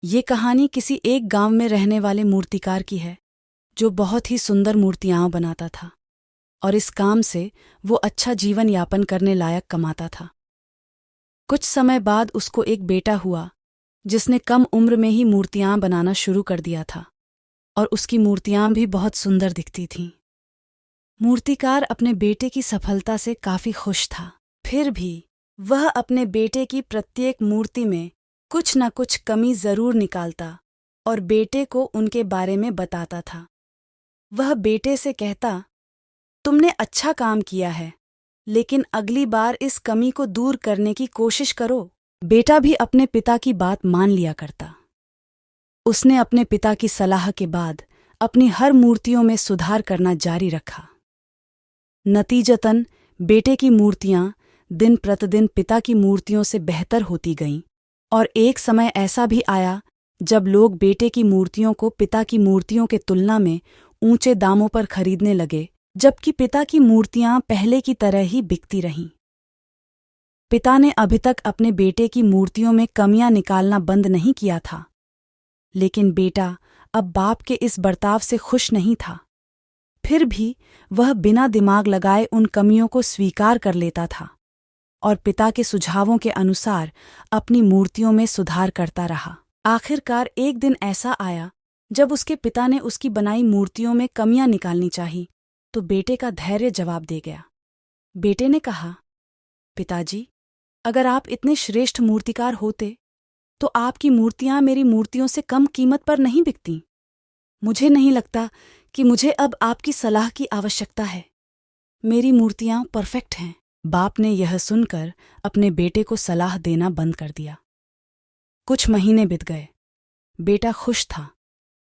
ये कहानी किसी एक गांव में रहने वाले मूर्तिकार की है जो बहुत ही सुंदर मूर्तियां बनाता था और इस काम से वो अच्छा जीवन यापन करने लायक कमाता था। कुछ समय बाद उसको एक बेटा हुआ जिसने कम उम्र में ही मूर्तियां बनाना शुरू कर दिया था और उसकी मूर्तियां भी बहुत सुंदर दिखती थीं। मूर्तिकार अपने बेटे की सफलता से काफी खुश था, फिर भी वह अपने बेटे की प्रत्येक मूर्ति में कुछ न कुछ कमी जरूर निकालता और बेटे को उनके बारे में बताता था। वह बेटे से कहता, तुमने अच्छा काम किया है, लेकिन अगली बार इस कमी को दूर करने की कोशिश करो। बेटा भी अपने पिता की बात मान लिया करता। उसने अपने पिता की सलाह के बाद अपनी हर मूर्तियों में सुधार करना जारी रखा। नतीजतन बेटे की मूर्तियां दिन प्रतिदिन पिता की मूर्तियों से बेहतर होती गईं और एक समय ऐसा भी आया जब लोग बेटे की मूर्तियों को पिता की मूर्तियों के तुलना में ऊंचे दामों पर खरीदने लगे, जबकि पिता की मूर्तियां पहले की तरह ही बिकती रहीं। पिता ने अभी तक अपने बेटे की मूर्तियों में कमियां निकालना बंद नहीं किया था, लेकिन बेटा अब बाप के इस बर्ताव से खुश नहीं था। फिर भी वह बिना दिमाग लगाए उन कमियों को स्वीकार कर लेता था और पिता के सुझावों के अनुसार अपनी मूर्तियों में सुधार करता रहा। आखिरकार एक दिन ऐसा आया जब उसके पिता ने उसकी बनाई मूर्तियों में कमियां निकालनी चाही, तो बेटे का धैर्य जवाब दे गया। बेटे ने कहा, पिताजी, अगर आप इतने श्रेष्ठ मूर्तिकार होते तो आपकी मूर्तियां मेरी मूर्तियों से कम कीमत पर नहीं बिकती। मुझे नहीं लगता कि मुझे अब आपकी सलाह की आवश्यकता है। मेरी मूर्तियां परफेक्ट हैं। बाप ने यह सुनकर अपने बेटे को सलाह देना बंद कर दिया। कुछ महीने बीत गए। बेटा खुश था,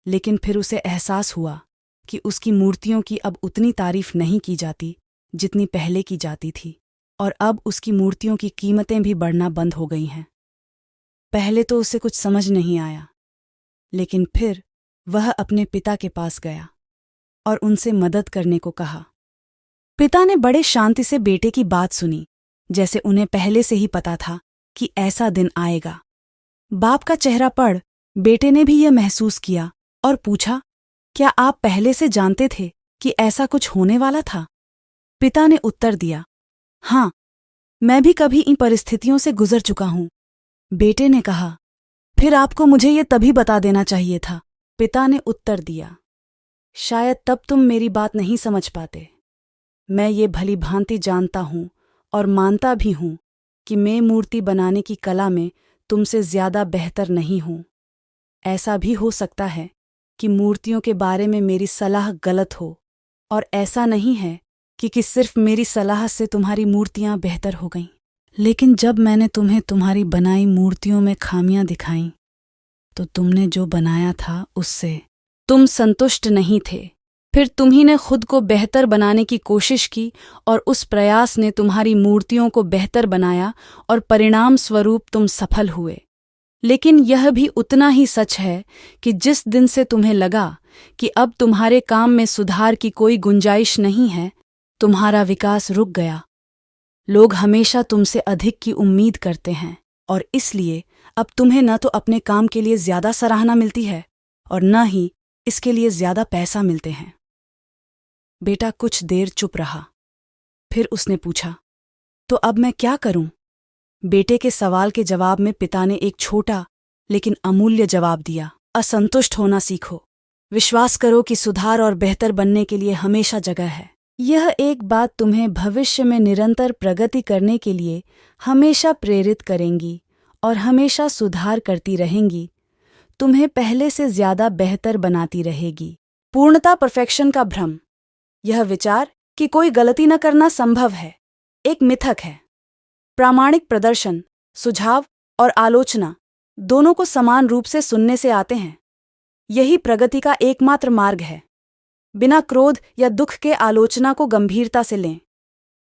लेकिन फिर उसे एहसास हुआ कि उसकी मूर्तियों की अब उतनी तारीफ नहीं की जाती जितनी पहले की जाती थी, और अब उसकी मूर्तियों की कीमतें भी बढ़ना बंद हो गई हैं। पहले तो उसे कुछ समझ नहीं आया, लेकिन फिर वह अपने पिता के पास गया और उनसे मदद करने को कहा। पिता ने बड़े शांति से बेटे की बात सुनी, जैसे उन्हें पहले से ही पता था कि ऐसा दिन आएगा। बाप का चेहरा पढ़ बेटे ने भी यह महसूस किया और पूछा, क्या आप पहले से जानते थे कि ऐसा कुछ होने वाला था? पिता ने उत्तर दिया, हाँ, मैं भी कभी इन परिस्थितियों से गुजर चुका हूं। बेटे ने कहा, फिर आपको मुझे ये तभी बता देना चाहिए था। पिता ने उत्तर दिया, शायद तब तुम मेरी बात नहीं समझ पाते। मैं ये भली भांति जानता हूं और मानता भी हूं कि मैं मूर्ति बनाने की कला में तुमसे ज्यादा बेहतर नहीं हूं। ऐसा भी हो सकता है कि मूर्तियों के बारे में मेरी सलाह गलत हो, और ऐसा नहीं है कि सिर्फ मेरी सलाह से तुम्हारी मूर्तियां बेहतर हो गईं। लेकिन जब मैंने तुम्हें तुम्हारी बनाई मूर्तियों में खामियां दिखाईं, तो तुमने जो बनाया था उससे तुम संतुष्ट नहीं थे। फिर तुम्ही ने खुद को बेहतर बनाने की कोशिश की और उस प्रयास ने तुम्हारी मूर्तियों को बेहतर बनाया और परिणाम स्वरूप तुम सफल हुए। लेकिन यह भी उतना ही सच है कि जिस दिन से तुम्हें लगा कि अब तुम्हारे काम में सुधार की कोई गुंजाइश नहीं है, तुम्हारा विकास रुक गया। लोग हमेशा तुमसे अधिक की उम्मीद करते हैं और इसलिए अब तुम्हें न तो अपने काम के लिए ज्यादा सराहना मिलती है और न ही इसके लिए ज्यादा पैसा मिलते हैं। बेटा कुछ देर चुप रहा। फिर उसने पूछा, तो अब मैं क्या करूं? बेटे के सवाल के जवाब में पिता ने एक छोटा लेकिन अमूल्य जवाब दिया, असंतुष्ट होना सीखो। विश्वास करो कि सुधार और बेहतर बनने के लिए हमेशा जगह है। यह एक बात तुम्हें भविष्य में निरंतर प्रगति करने के लिए हमेशा प्रेरित करेंगी और हमेशा सुधार करती रहेंगी। तुम्हें पहले से ज्यादा बेहतर बनाती रहेगी। पूर्णता, परफेक्शन का भ्रम। यह विचार कि कोई गलती न करना संभव है एक मिथक है। प्रामाणिक प्रदर्शन, सुझाव और आलोचना दोनों को समान रूप से सुनने से आते हैं। यही प्रगति का एकमात्र मार्ग है। बिना क्रोध या दुख के आलोचना को गंभीरता से लें।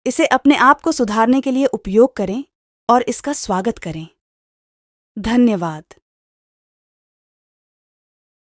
इसे अपने आप को सुधारने के लिए उपयोग करें और इसका स्वागत करें। धन्यवाद।